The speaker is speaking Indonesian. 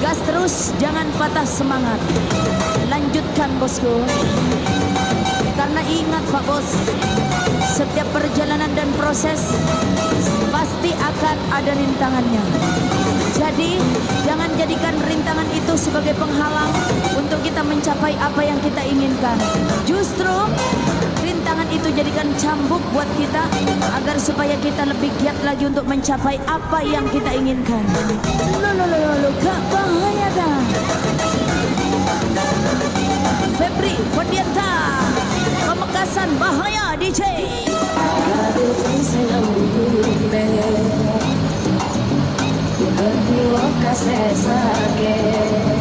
Gas terus, jangan patah semangat. Lanjutkan bosku. Karena ingat Pak Bos, setiap perjalanan dan proses pasti akan ada rintangannya. Jadi jangan jadikan rintangan itu sebagai penghalang untuk kita mencapai apa yang kita inginkan. Justru rintangan itu jadikan cambuk buat kita agar supaya kita lebih giat lagi untuk mencapai apa yang kita inginkan. Lo, gak bahaya dah. Febri Fondianta, Pamekasan Bahaya DJ. Berdiwa kasih sakit